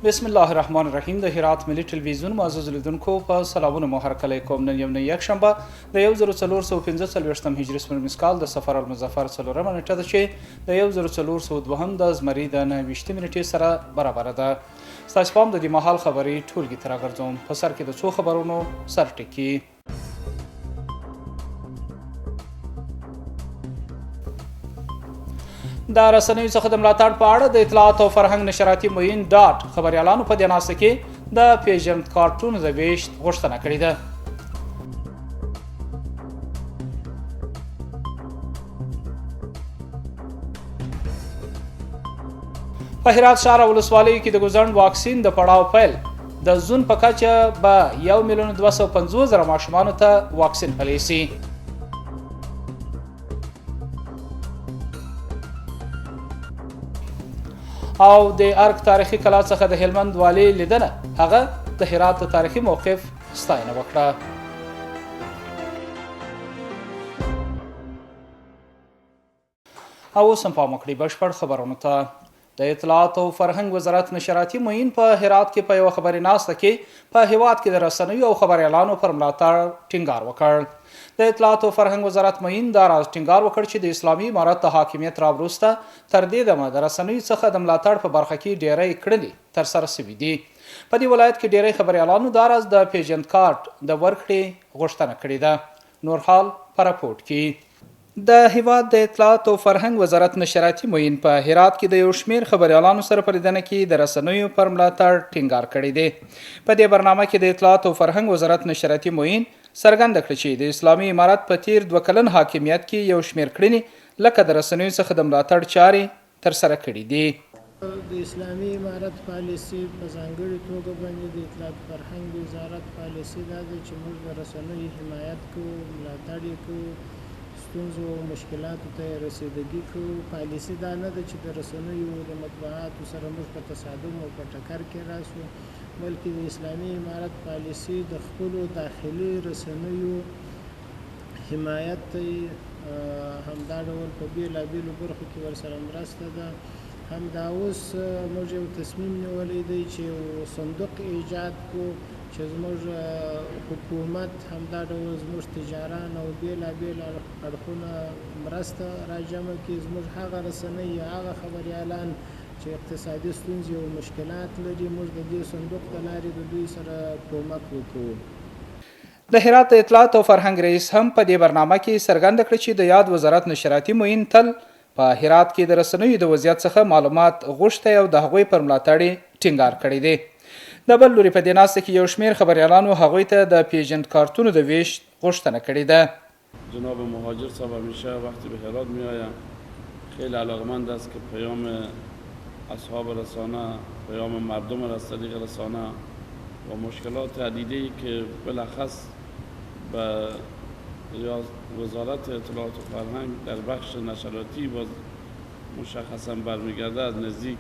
بسم الله الرحمن الرحیم. د هرات ملي ټلویزیون معزز لیدونکو په سلامونه مو هرکلی کوم. نن یو یک شنبه د 1445 هجري سمر مسکال د سفر المظفر څلورمه نیټه ده چې د 1402 د زمري د 29 نیټې سره برابره ده. ستاسو پام د دې مهال خبري ټولګي ته راګرځوم. په سر کې د څو خبرونو سرټکی. د رسنیو څخه د ملاتړ په اړه د اطلاعات او فرهنګ نشراتي معین ډاټ خبريالانو په دې ناسته کې د پیژند کارتونو د ویشت غوښتنه کړې ده. په هرات ښار او ولسوالیو کې د ګوزڼ واکسین د پړاو پیل. د زون په کچه به 1,250,000 ماشومانو ته واکسین پلی سي. او د ارک تاریخي کلا څخه د هلمند والي لیدنه هغه د هرات تاریخي موقف ستاینه وکړه. او اوس هم پام وکړئ بشپړ خبرونو ته. د اطلاعات او فرهنګ وزارت نشراتي معین په هرات کې په یوه خبري ناسته کې په هیواد کې د رسنیو او خبريالانو پر ملاتړ ټینګار وکړ. د اطلاعات او فرهنګ وزارت معین دا راز ټینګار وکړ چې د اسلامي امارت د حاکمیت راوروسته تر دې دمه د رسنیو څخه د ملاتړ په برخه کې ډیری کړنې ترسره شوي دي. په دې ولایت کې ډیری خبريالانو دا راز د پیژند کارت د ورکړې غوښتنه کړې ده. نور حال په راپورټ کې. د هیواد د اطلاعات او فرهنګ وزارت نشراتي معین په هرات کې د یو شمیر خبريالانو سره په لیدنه کې د رسنیو پر ملاتړ ټینګار کړی دی. په دې برنامه کې د اطلاعات او فرهنګ وزارت نشراتي معین څرګنده کړه چې د اسلامي امارت په تیر 2 کلن حاکمیت کې یو شمیر کړنې لکه د رسنیو څخه د ملاتړ چارې ترسره کړې دي. د اسلامي امارت پالیسي په ځانګړې توګه باندې د اطلاعات فرهنګ وزارت پالیسي دا ده چې موږ د رسنیو حمایت کوو، ملاتړ یې کوو، ستونزو او مشکلاتو ته رسیدګي کوو. پالیسي دا نه ده چې د رسنیو د مطبوعاتو سره موږ په تصادم او په ټکر کې راسو، بلکې د اسلامي امارت پالیسي د خپلو داخلي رسنیو حمایت ته همدا ډول په بېلابېلو برخو کې ورسره مرسته ده. همدا اوس موږ یو تصمیم نیولی دی چې یو صندوق ایجاد کړو چې زموږ حکومت همدا ډول زموږ تجاران او بېلابېل اړخونه مرسته راجمع کړي. زموږ هغه رسنۍ یا هغه خبریالان چې اقتصادي ستونزې او مشکلات لري، موږ د دې صندوق د لارې د دوی سره کومک وکړو. د هرات اطلاعات او فرهنګ رئیس هم په دې برنامه کې څرګنده کړه چې د یاد وزارت نشراتي معین تل په هرات کې د رسنیو د وضعیت څخه معلومات غوښتي او د هغوی پر ملاتړ ټینګار کړی دی. د بل لوري په دې ناسته کې یو شمیر خبریالانو هغوی ته د پیژند کارتونو د ویشت غوښتنه کړې ده. جناب مهاجر صاحب همیشه وقتی به هرات میآیم خیلی علاقمند است که پیام اصحاب رسانه، پیام مردم را از طریق رسانه و مشکلات عدیده‌ای که بالاخص به وزارت اطلاعات و فرهنگ در بخش نشراتی باز مشخصا برمیگرده از نزدیک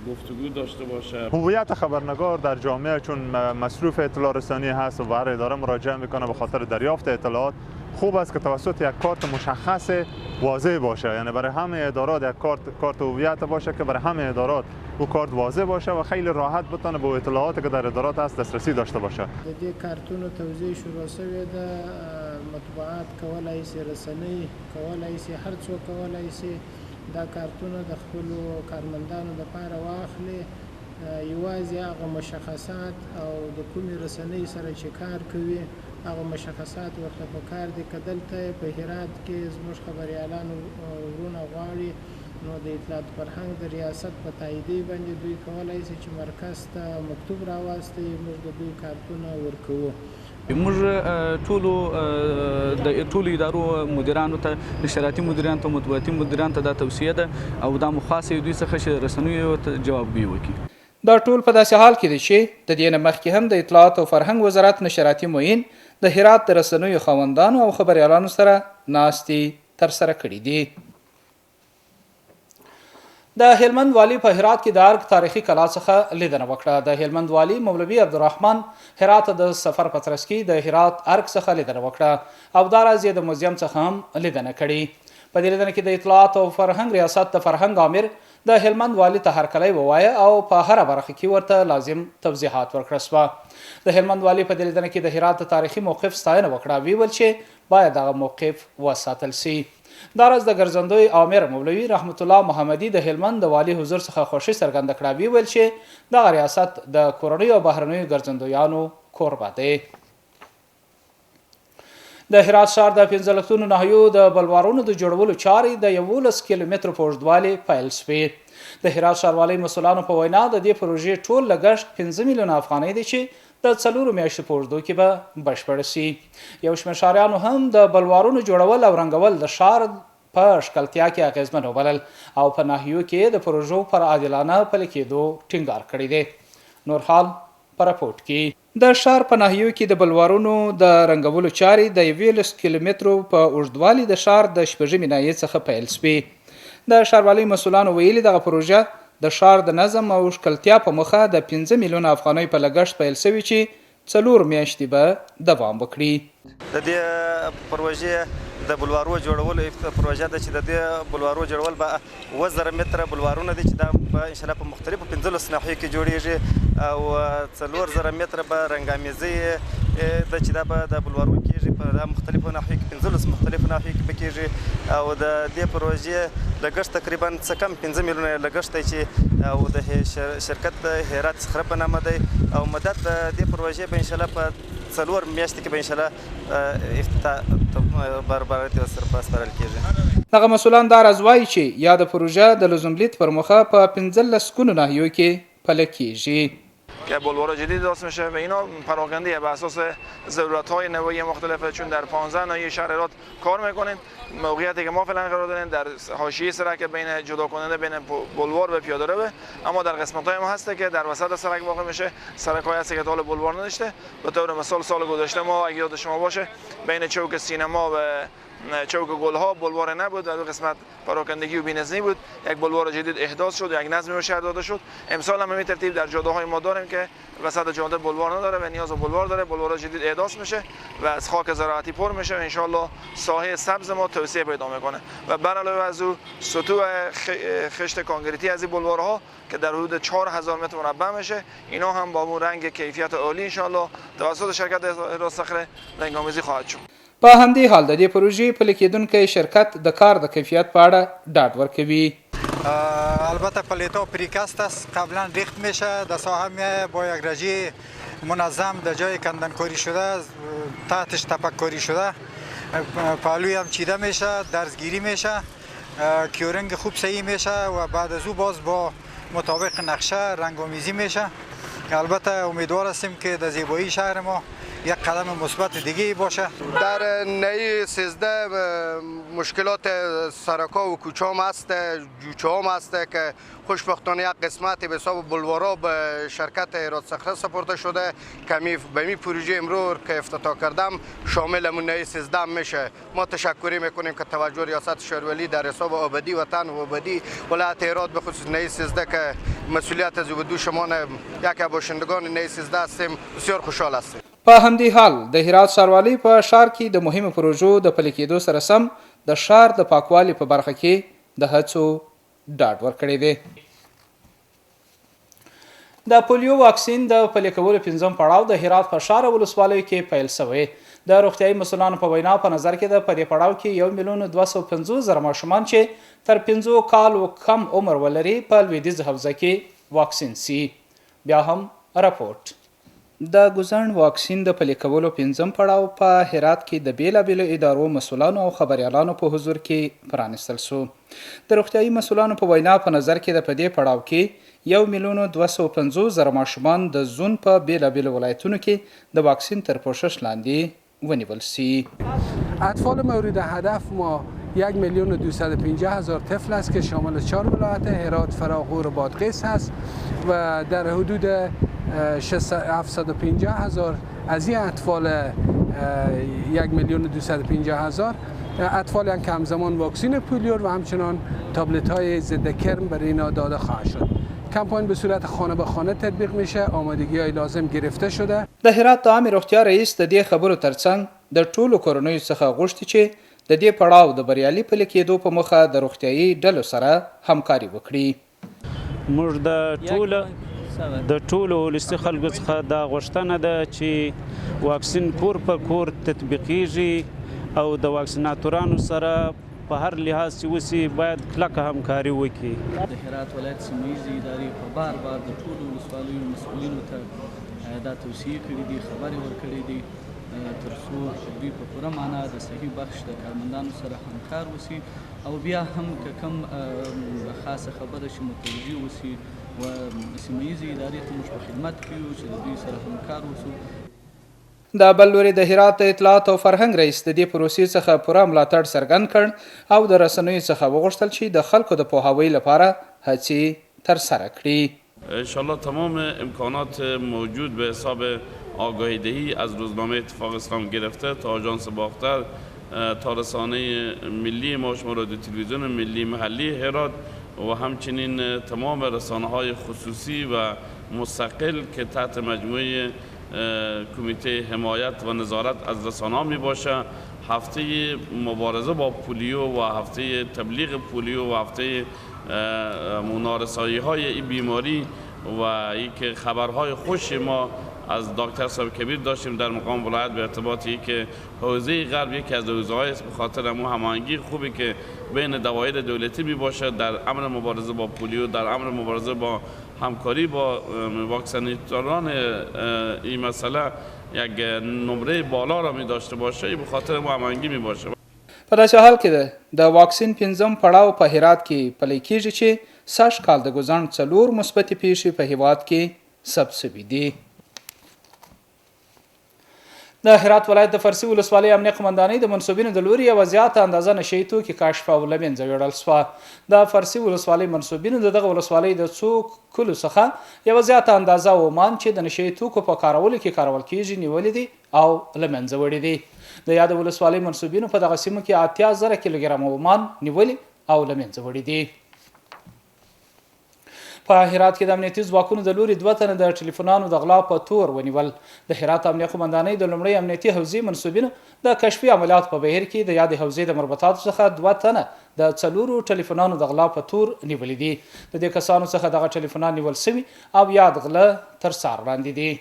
گفتگو داشته باشه. هویت خبرنگار در جامعه چون مصروف اطلاع رسانی هست و به هر اداره مراجعه میکنه به خاطر دریافت اطلاعات، خوب است که توسط یک کارت مشخص واضح باشه. یعنی برای همه ادارات یک کارت هویت باشه که برای همه ادارات او کارت واضح باشه و خیلی راحت بتونه به اطلاعاتی که در ادارات هست دسترسی داشته باشه. د دې کارتونو توزیع شروع شوې ده. مطبوعات کولای شي، رسنۍ کولای شي، هر څوک کولای شي دا کارتونه د خپلو کارمندانو لپاره واخلي. یوازې هغه مشخصات او د کومې رسنۍ سره چې کار کوي هغه مشخصات ورته پکار دي. که دلته په هرات کې زموږ خبریالان ورونه غواړي نو د اطلاعات فرهنګ د ریاست په تاییدیې باندې دوی کولای شي چې مرکز ته مکتوب راواستوي، موږ د دوی کارتونه ورکوو. موږ ټولو ادارو مدیرانو ته، نشراتي مدیرانو ته، مطبوعاتي مدیرانو ته دا توصیه ده او دا مخاصه دوی څخه چې رسنیو ته جوابګویي وکړي. دا ټول په داسې حال کې دی چې د دې نه مخکې هم د اطلاعات او فرهنګ وزارت نشراتي معین د هرات د رسنیو خاوندانو او خبریالانو سره ناستې ترسره کړې دي. د هلمند والی په هرات کې د ارګ تاریخي کلا څخه لیدنه وکړه. د هلمند والی مولوي عبدالرحمن هرات د سفر په ترڅ کې د هرات ارګ څخه لیدنه وکړه او دا راز یې د موزیم څخه هم لیدنه کړې. په دې لیدنه کې د اطلاعات او فرهنګ ریاست د فرهنګ عامر د هلمند والي ته هرکلی ووایه او په هره برخه کې ورته لازم توضیحات ورکړه سوه. د هلمند والي په دې لیدنه کې د هرات د تاریخي موقف ستاینه وکړه. ویل چې باید دغه موقف وساتل سي. دا راز د ګرځندوی امیر مولوي رحمت الله محمدي د هلمند د والي حضور څخه خوښي څرګنده کړه. ویل چې دغه ریاست د کورنیو او بهرنیو ګرځندویانو کوربه دی. د هرات ښار د 15 لکونو ناحیو د بلوارونو د جوړولو چارې د 11 کیلومترو په اوږدوالي پیل شوې. د هرات ښاروالۍ مسؤلانو په وینا د دې پروژې ټول لګښت 15 میلیونه افغانۍ دی چې د 4 میاشتو په اوږدو کې به بشپړ شي. یو شمېر ښاریانو هم د بلوارونو جوړول او رنګول د ښار په ښکلتیا کې اغیزمن وبلل او په ناحیو کې د پروژو پر عادلانه پلي کېدو ټینګار کړی دی. نور حال په راپورټ کې. د ښار په ناحیو کې د بلوارونو د رنګولو چارې د 11 کیلومترو په اوږدوالي د ښار د شپږمې ناحیې څخه پیل شوې. د ښاروالۍ مسؤلانو ویلي دغه پروژه د ښار د نظم او ښکلتیا په موخه د 15 میلیونه افغانۍ په لګښت پیل شوې چې 4 میاشتې به دوام وکړي. د دې پروژې د بلوارو جوړولو پروژه ده چې د دې بلوارو جوړول به 1000 متره بلوارونه دي چې دا به ان شاء الله په مختلفو 15 ناحیو کې جوړیږي او 4000 متره به رنګامیزي ده چې دا به د بلوارو کېږي په مختلفو ناحیو کې 15 مختلفو ناحیو کې به کېږي او د دې پروژې لګښت تقریبا څه کم 15 میلیونه لګښت دی چې او د شرکت هرات صخره په نامه دی او مدت د دې پروژې به ان شاء الله په 4 میاشتې کې به ان شاء الله افتتاح برابرۍ سره سپارل کېږي. دغه مسؤلان دا راز وایي چې یا د پروژه د لزوملیت پر مخه په 15 کنو ناحیو کې پلی کېږي. که بلوار جدید درست میشه و اینا پراکنده به اساس ضرورت‌های نوعی مختلفه چون در 15 ناحیه شهر هرات کار میکنیم. موقعیتی که ما فعلا قرار داریم در حاشیه سرک بین جدا کننده بین بلوار و پیاده رو اما در قسمت‌های ما هسته که در وسط سرک واقع میشه. سرک‌های هست که تا بلوار نداشته. به طور مثال سال گذشته ما اگه یاد شما باشه بین چوک سینما و چوک گلها بلوار نبود و دو قسمت پراکندگی و بی‌نظمی بود. یک بلوار جدید احداث شد و یک نظمی به شهر داده شد. امسال هم همین ترتیب در جاده‌های ما داریم که وسط جاده بلوار نداره و نیاز به بلوار داره. بلوار جدید احداث میشه و از خاک زراعتی پر میشه و ان شاء الله ساحه سبز ما توسعه پیدا میکنه و بر علاوه از او سطوح خشت کانکریتی از این بلوارها که در حدود 4000 متر مربع میشه اینا هم با اون رنگ کیفیت عالی ان شاء الله توسط شرکت هرات صخره رنگ‌آمیزی خواهد شد. په همدې حال د دې پروژې پلي کېدونکی شرکت د کار د کیفیت په اړه ډاډ ورکوي. البته پلیتا پریکست است قبلا ریخت میشه در ساحه با یک رژه منظم در جای کندنکاری شده تحتش تپککاری شده پهلوی هم چیده میشه درزگیری میشه کیورنگ خوب صحیح میشه و بعد از او باز با مطابق نقشه رنگ‌آمیزی میشه. البته امیدوار هستیم که در زیبایی شهر ما یک قدم مثبت دیگه باشه. در نهی 13 مشکلات سرکا و کوچه هم هست جوچه هم هست که خوشبختانه یک قسمتی به حساب بلوارا به شرکت هرات صخره سپرده شده کمی به می پروژه امروز که افتتاح کردم شامل همون نهی 13 میشه. ما تشکری میکنیم که توجه ریاست شهرولی در حساب آبادی وطن و آبادی ولایت هرات به خصوص نهی 13 که مسئولیت از دوش ما یک باشندگان نهی 13 هستیم بسیار خوشحال هستیم. په همدې حال د هرات ښاروالۍ په ښار کې د مهمو پروژو د پلي کېدو سره سم د ښار د پاکوالي په برخه کې د هڅو ډاډ ورکړی دی. د پولیو واکسین د پلي کولو 5م پړاو د هرات په ښار ولسوالیو کې پیل شوی. د روغتیايي مسؤلانو په وینا په نظر کې د په دې پړاو کې 1,250,000 ماشومان چې تر 5 کالو کم عمر ولري په لویدیځ حوزه کې واکسین سي. بیا هم راپورټ. د ګوزڼ واکسین د پلي کولو 5م پړاو په هرات کې د بیلابیلو ادارو مسؤلانو او خبریالانو په حضور کې پرانیستل شو. د روغتیايي مسؤلانو په وینا په نظر کې د په دې پړاو کې 1,250,000 ماشومان د زون په بیلابیلو ولایتونو کې د واکسین تر پوشش لاندې ونیول شي. اطفال مورد هدف ما 1,250,000 طفل است که شامل 4 ولایت هرات، فراغور و بادغیس است و در حدود 750,000 از این اطفال 1,250,000 اطفال هم که همزمان واکسین پولیو و همچنان تابلت های ضد کرم برای اینا داده خواهد شد. کمپاین به صورت خانه به خانه تطبیق میشه. آمادگی های لازم گرفته شده. د هرات د عامې روغتیا رئیس د دې خبرو ترڅنګ د ټولو کورنیو څخه غوښتي چې د دې پړاو د بریالي پلي کېدو په موخه د روغتیايي ډلو سره همکاري وکړي. موږ د ټولو ولسي خلکو څخه دا غوښتنه ده چې واکسین کور په کور تطبیقیږي او د واکسیناتورانو سره په هر لحاظ چې وسی باید کلکه همکاري وکړي. د هرات ولایت سیمه ییزې ادارې په بار د ټولو ولسوالیو مسؤلینو ته دا توصیې کړي دي، خبرې ورکړي دي تر څو دوی په پوره معنا د صحیح بخش د کارمندانو سره همکار وسی او بیا هم که کوم خاصه خبره چې متوجه وسی و سیمه ییزې ادارې ته موږ په خدمت کې یو چې د دوی سره همکار وسو. د بل لوري د هرات د اطلاعات او فرهنګ رئیس د دې پروسې څخه پوره ملاتړ څرګند کړ او د رسنیو څخه وغوښتل چې د خلکو د پوهاوي لپاره هڅې ترسره کړي. انشالله تمام امکانات موجود به حساب آگاهی دهی از روزنامه اتفاق اسلام گرفته تا آژانس باختر تا رسانه ملی ما شما رادیو تلویزیون ملی محلی هرات و همچنین تمام رسانه های خصوصی و مستقل که تحت مجموعه کمیته حمایت و نظارت از رسانه‌ها می باشه، هفته مبارزه با پولیو و هفته تبلیغ پولیو و هفته نارسایی های این بیماری و اینکه خبرهای خوش ما از دکتر صاحب کبیر داشتیم در مقام ولایت به ارتباط که حوزه غرب یکی از حوزه‌های است، به خاطر هماهنگی خوبی که بین دوایر دولتی می باشه در امر مبارزه با پولیو، در امر مبارزه با همکاری با واکسیناتوران این مسئله یک نمره بالا را می داشته باشه، به خاطر هماهنگی می باشه. په داسې حال کې د واکسین 5م پړاو په هرات کې پلی کېږي چې سږ کال د ګوزڼ 4 مثبتې پیښې په هیواد کې ثبت شوي دي. د هرات ولایت د فرسي ولسوالۍ امنیه قمندانۍ د منصوبینو د لوري یوه زیاته اندازه نشهیي توکي کشف او له منځه ویوړل سوه. د فرسي ولسوالۍ منصوبینو د دغه ولسوالۍ د څو کلو څخه یوه زیاته اندازه اومان چې د نشهیي توکو په کارولو کې کارول کېږي نیولي دي او له منځه وړي دي. د یاد ولسوالۍ منصوبینو په دغه سیمو کې 80,000 کیلوګرام اومان نیولي او له منځه وړي دي. په هرات کې د امنیتي ځواکونو د لوري 2 تنه د ټلیفونانو د غلا په تور ونیول. د هرات امنیه قمندانۍ د لومړۍ امنیتي حوزې منصوبینو د کشفي عملیاتو په بهیر کې د یاد حوزې د مربوطاتو څخه 2 تنه د 4 ټلیفونانو د غلا په تور نیولي دي. د دې کسانو څخه دغه ټلیفونان نیول سوي او یاد غله تر څار لاندې دي.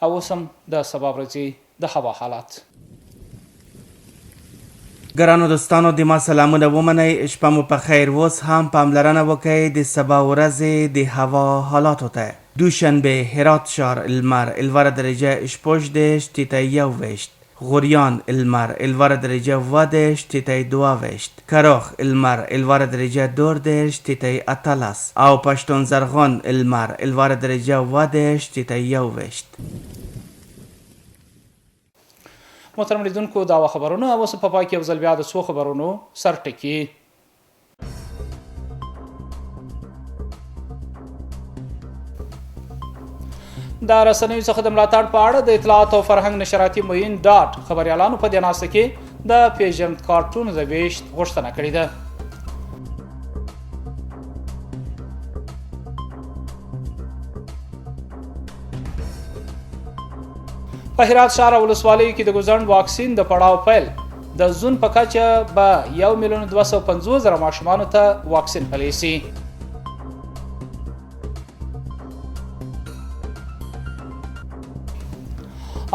او اوس هم د سبا ورځې د هوا حالات. ګرانو دوستانو د ما سلامونه ومنئ، شپه مو په خیر. اوس هم پاملرنه وکړئ د سبا ورځې د هوا حالاتو ته. دوشنبه هرات شهر المر 11 درجه اشپوژدش تیتای 21، غوریان المر 11 درجه ودش تیتای 22، کراخ المر 11 درجه دوردش تیتای 18 او پشتون زرغان المر 11 درجه ودش تیتای 21. محترم لیدونکو دا خبرونه اوس په پای کې یو ځل بیا د څو خبرونو سرټکي. د رسنیو څخه د ملاتړ په اړه د اطلاعات او فرهنګ نشراتي معین ډاټ خبريالانو په دې ناسته کې د پیژند کارتونو د ویشت غوښتنه کړې ده. په هرات ښار ولسوالۍ کې د ګوزڼ واکسین د پړاو پیل د زون په کچه به 1,250,000 ماشومانو ته واکسین پلی سي.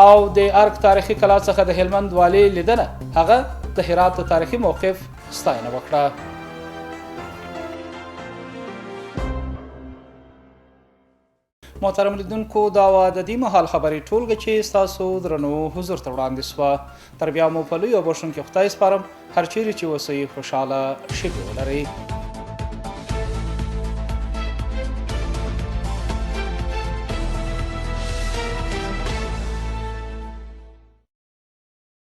او د ارګ تاریخي کلا څخه د هلمند والي لیدنه هغه د هرات تاریخي موقف ستاینه وکړه. محترم لیدونکو دا و د دې مهال خبري ټولګه چې تاسو درنو حضور ته وړاندې شوه. تر بیا مو په لوی او بښونکي خدای سپارم. هر چیرې چې اوسئ خوشحاله شپه ولرئ.